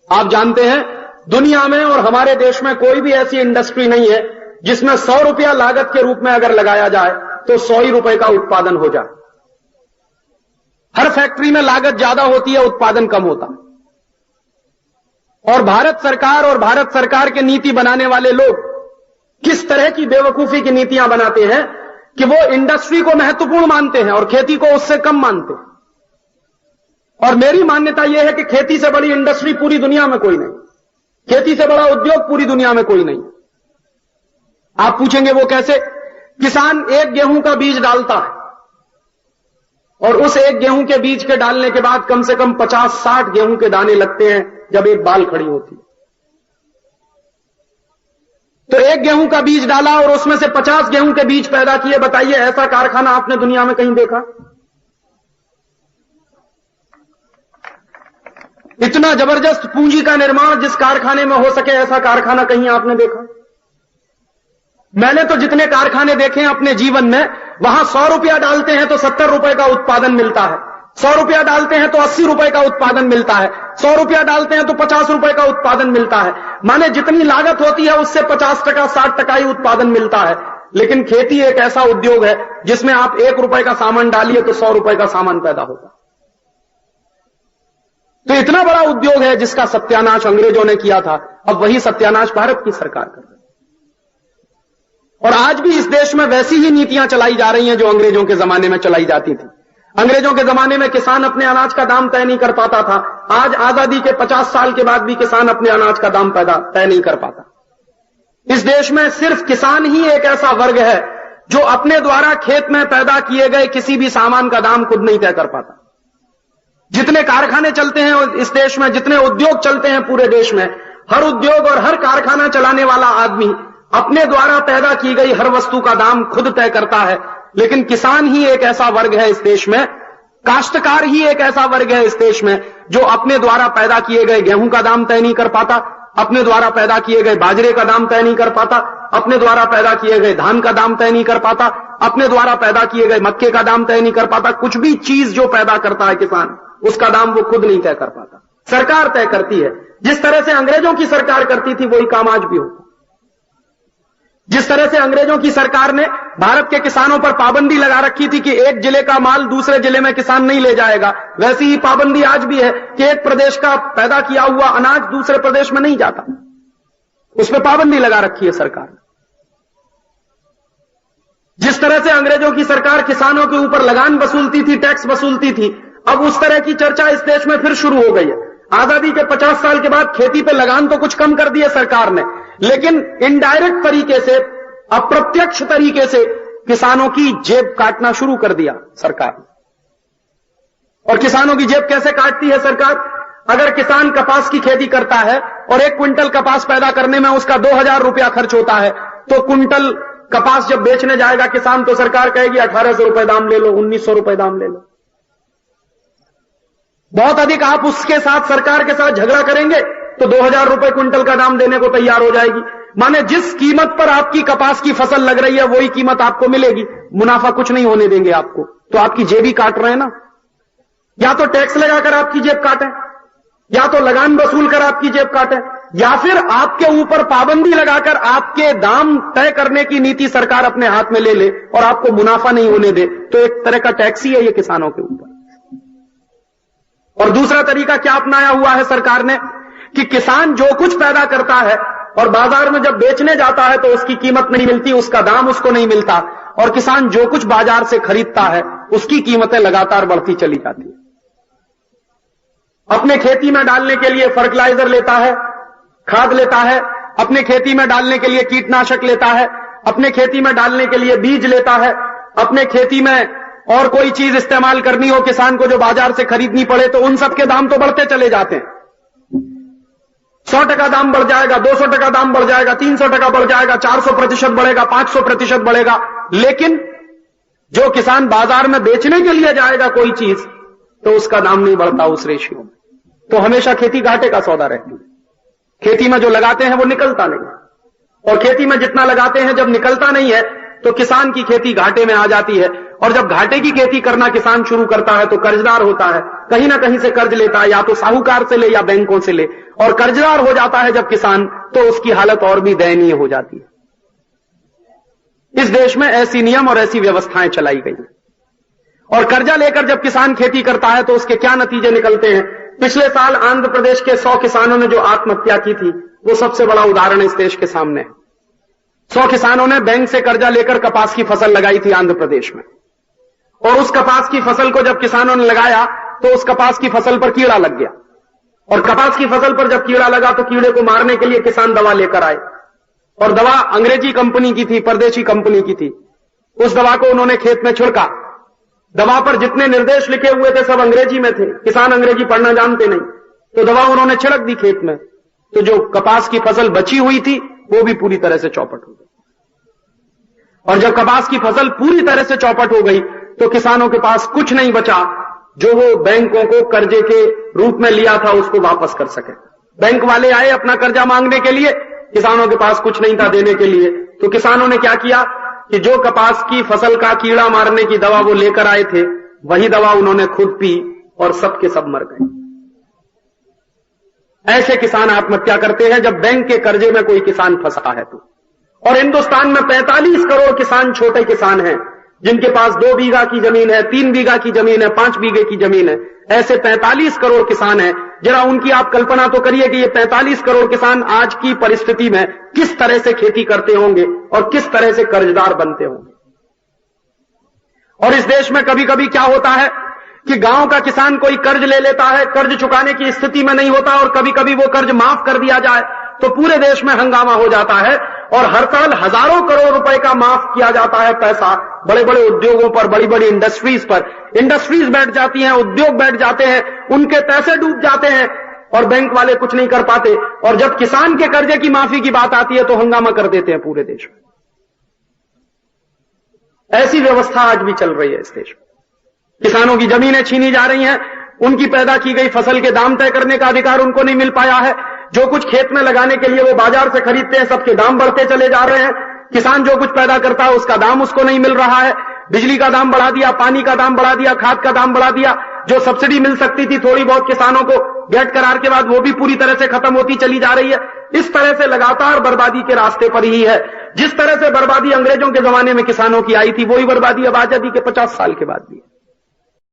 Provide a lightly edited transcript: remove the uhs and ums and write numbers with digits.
आप जानते हैं दुनिया में और हमारे देश में कोई भी ऐसी इंडस्ट्री नहीं है जिसमें 100 रुपया लागत के रूप में अगर लगाया जाए तो 100 ही रुपए का उत्पादन हो जाए। हर फैक्ट्री में लागत ज्यादा होती है, उत्पादन कम होता है। और भारत सरकार के नीति बनाने वाले लोग किस तरह की बेवकूफी की नीतियां बनाते हैं कि वो इंडस्ट्री को महत्वपूर्ण मानते हैं और खेती को उससे कम मानते हैं। और मेरी मान्यता यह है कि खेती से बड़ी इंडस्ट्री पूरी दुनिया में कोई नहीं, खेती से बड़ा उद्योग पूरी दुनिया में कोई नहीं। आप पूछेंगे वो कैसे? किसान एक गेहूं का बीज डालता है और उस एक गेहूं के बीज के डालने के बाद कम से कम 50-60 गेहूं के दाने लगते हैं जब एक बाल खड़ी होती है। तो एक गेहूं का बीज डाला और उसमें से 50 गेहूं के बीज पैदा किए। बताइए ऐसा कारखाना आपने दुनिया में कहीं देखा? इतना जबरदस्त पूंजी का निर्माण जिस कारखाने में हो सके, ऐसा कारखाना कहीं आपने देखा? मैंने तो जितने कारखाने देखे हैं अपने जीवन में, वहां 100 रुपया डालते हैं तो 70 रुपए का उत्पादन मिलता है, 100 रुपया डालते हैं तो 80 रुपए का उत्पादन मिलता है, 100 रुपया डालते हैं तो 50 रुपए का उत्पादन मिलता है। माने जितनी लागत होती है उससे 50%, 60% ही उत्पादन मिलता है। लेकिन खेती एक ऐसा उद्योग है जिसमें आप 1 रुपए का सामान डालिए तो 100 रुपए का सामान पैदा होगा। तो इतना बड़ा उद्योग है जिसका सत्यानाश अंग्रेजों ने किया था, अब वही सत्यानाश भारत की सरकार कर रही है। और आज भी इस देश में वैसी ही नीतियां चलाई जा रही हैं जो अंग्रेजों के जमाने में चलाई जाती थी। अंग्रेजों के जमाने में किसान अपने अनाज का दाम तय नहीं कर पाता था। आज आजादी के 50 साल के बाद भी किसान अपने अनाज का दाम तय नहीं कर पाता। इस देश में सिर्फ किसान ही एक ऐसा वर्ग है जो अपने द्वारा खेत में पैदा किए गए किसी भी सामान का दाम खुद नहीं तय कर पाता। जितने कारखाने चलते हैं इस देश में, जितने उद्योग चलते हैं पूरे देश में, हर उद्योग और हर कारखाना चलाने वाला आदमी अपने द्वारा पैदा की गई हर वस्तु का दाम खुद तय करता है। लेकिन किसान ही एक ऐसा वर्ग है इस देश में, काश्तकार ही एक ऐसा वर्ग है इस देश में जो अपने द्वारा पैदा किए गए गेहूं का दाम तय नहीं कर पाता, अपने द्वारा पैदा किए गए बाजरे का दाम तय नहीं कर पाता, अपने द्वारा पैदा किए गए धान का दाम तय नहीं कर पाता, अपने द्वारा पैदा किए गए मक्के का दाम तय नहीं कर पाता। कुछ भी चीज जो पैदा करता है किसान, उसका दाम वो खुद नहीं तय कर पाता, सरकार तय करती है। जिस तरह से अंग्रेजों की सरकार करती थी वही काम आज भी होता। जिस तरह से अंग्रेजों की सरकार ने भारत के किसानों पर पाबंदी लगा रखी थी कि एक जिले का माल दूसरे जिले में किसान नहीं ले जाएगा, वैसी ही पाबंदी आज भी है कि एक प्रदेश का पैदा किया हुआ अनाज दूसरे प्रदेश में नहीं जाता। उस पर पाबंदी लगा रखी है सरकार ने। जिस तरह से अंग्रेजों की सरकार किसानों के ऊपर लगान वसूलती थी, टैक्स वसूलती थी, अब उस तरह की चर्चा इस देश में फिर शुरू हो गई है। आजादी के 50 साल के बाद खेती पे लगान तो कुछ कम कर दिए सरकार ने, लेकिन इनडायरेक्ट तरीके से, अप्रत्यक्ष तरीके से किसानों की जेब काटना शुरू कर दिया सरकार। और किसानों की जेब कैसे काटती है सरकार? अगर किसान कपास की खेती करता है और 1 क्विंटल कपास पैदा करने में उसका 2000 रुपया खर्च होता है, तो क्विंटल कपास जब बेचने जाएगा किसान तो सरकार कहेगी 1800 रुपए दाम ले लो, 1900 रुपए दाम ले लो। बहुत अधिक आप उसके साथ, सरकार के साथ झगड़ा करेंगे तो 2000 रुपए क्विंटल का दाम देने को तैयार हो जाएगी। माने जिस कीमत पर आपकी कपास की फसल लग रही है वही कीमत आपको मिलेगी, मुनाफा कुछ नहीं होने देंगे आपको। तो आपकी जेब ही काट रहे हैं ना। या तो टैक्स लगाकर आपकी जेब काटें, या तो लगान वसूल कर आपकी जेब काटें, या फिर आपके ऊपर पाबंदी लगाकर आपके दाम तय करने की नीति सरकार अपने हाथ में ले ले और आपको मुनाफा नहीं होने दे। तो एक तरह का टैक्स ही है ये किसानों के ऊपर। और दूसरा तरीका क्या अपनाया हुआ है सरकार ने कि किसान जो कुछ पैदा करता है और बाजार में जब बेचने जाता है तो उसकी कीमत नहीं मिलती, उसका दाम उसको नहीं मिलता, और किसान जो कुछ बाजार से खरीदता है उसकी कीमतें लगातार बढ़ती चली जाती है। अपने खेती में डालने के लिए फर्टिलाइजर लेता है, खाद लेता है, अपने खेती में डालने के लिए कीटनाशक लेता है, अपने खेती में डालने के लिए बीज लेता है, अपने खेती में और कोई चीज इस्तेमाल करनी हो किसान को जो बाजार से खरीदनी पड़े तो उन सब के दाम तो बढ़ते चले जाते हैं। 100% दाम बढ़ जाएगा, 200% दाम बढ़ जाएगा, 300% बढ़ जाएगा, 400% बढ़ेगा, 500% बढ़ेगा। लेकिन जो किसान बाजार में बेचने के लिए जाएगा कोई चीज तो उसका दाम नहीं बढ़ता उस रेशियो में। तो हमेशा खेती घाटे का सौदा रहती है। खेती में जो लगाते हैं वो निकलता नहीं, और खेती में जितना लगाते हैं जब निकलता नहीं है तो किसान की खेती घाटे में आ जाती है, और जब घाटे की खेती करना किसान शुरू करता है तो कर्जदार होता है, कहीं ना कहीं से कर्ज लेता है, या तो साहूकार से ले या बैंकों से ले, और कर्जदार हो जाता है जब किसान, तो उसकी हालत और भी दयनीय हो जाती है। इस देश में ऐसी नियम और ऐसी व्यवस्थाएं चलाई गई, और कर्जा लेकर जब किसान खेती करता है तो उसके क्या नतीजे निकलते हैं। पिछले साल आंध्र प्रदेश के 100 किसानों ने जो आत्महत्या की थी, वो सबसे बड़ा उदाहरण इस देश के सामने है। 100 किसानों ने बैंक से कर्जा लेकर कपास की फसल लगाई थी आंध्र प्रदेश में, और उस कपास की फसल को जब किसानों ने लगाया तो उस कपास की फसल पर कीड़ा लग गया, और कपास की फसल पर जब कीड़ा लगा तो कीड़े को मारने के लिए किसान दवा लेकर आए, और दवा अंग्रेजी कंपनी की थी, परदेशी कंपनी की थी। उस दवा को उन्होंने खेत में छिड़का। दवा पर जितने निर्देश लिखे हुए थे सब अंग्रेजी में थे, किसान अंग्रेजी पढ़ना जानते नहीं, तो दवा उन्होंने छिड़क दी खेत में, तो जो कपास की फसल बची हुई थी वो भी पूरी तरह से चौपट हो गई। और जब कपास की फसल पूरी तरह से चौपट हो गई तो किसानों के पास कुछ नहीं बचा जो वो बैंकों को कर्जे के रूप में लिया था उसको वापस कर सके। बैंक वाले आए अपना कर्जा मांगने के लिए, किसानों के पास कुछ नहीं था देने के लिए, तो किसानों ने क्या किया कि जो कपास की फसल का कीड़ा मारने की दवा वो लेकर आए थे, वही दवा उन्होंने खुद पी और सब के सब मर गए। ऐसे किसान आत्महत्या करते हैं जब बैंक के कर्जे में कोई किसान फंसा है तो। और हिंदुस्तान में 45 करोड़ किसान छोटे किसान हैं, जिनके पास 2 बीघा की जमीन है, 3 बीघा की जमीन है, 5 बीघे की जमीन है। ऐसे 45 करोड़ किसान हैं। जरा उनकी आप कल्पना तो करिए कि ये 45 करोड़ किसान आज की परिस्थिति में किस तरह से खेती करते होंगे और किस तरह से कर्जदार बनते होंगे। और इस देश में कभी कभी क्या होता है कि गांव का किसान कोई कर्ज ले लेता है, कर्ज चुकाने की स्थिति में नहीं होता, और कभी कभी वो कर्ज माफ कर दिया जाए तो पूरे देश में हंगामा हो जाता है, और हर साल हजारों करोड़ रुपए का माफ किया जाता है पैसा बड़े बड़े उद्योगों पर, बड़ी बड़ी इंडस्ट्रीज पर। इंडस्ट्रीज बैठ जाती हैं, उद्योग बैठ जाते हैं, उनके पैसे डूब जाते हैं और बैंक वाले कुछ नहीं कर पाते। और जब किसान के कर्जे की माफी की बात आती है तो हंगामा कर देते हैं पूरे देश में। ऐसी व्यवस्था आज भी चल रही है इस देश में। किसानों की जमीनें छीनी जा रही हैं, उनकी पैदा की गई फसल के दाम तय करने का अधिकार उनको नहीं मिल पाया है। जो कुछ खेत में लगाने के लिए वो बाजार से खरीदते हैं, सबके दाम बढ़ते चले जा रहे हैं। किसान जो कुछ पैदा करता है उसका दाम उसको नहीं मिल रहा है। बिजली का दाम बढ़ा दिया, पानी का दाम बढ़ा दिया, खाद का दाम बढ़ा दिया। जो सब्सिडी मिल सकती थी थोड़ी बहुत किसानों को गेट करार के बाद, वो भी पूरी तरह से खत्म होती चली जा रही है। इस तरह से लगातार बर्बादी के रास्ते पर ही है। जिस तरह से बर्बादी अंग्रेजों के जमाने में किसानों की आई थी, वही बर्बादी अब आजादी के 50 साल के बाद भी है।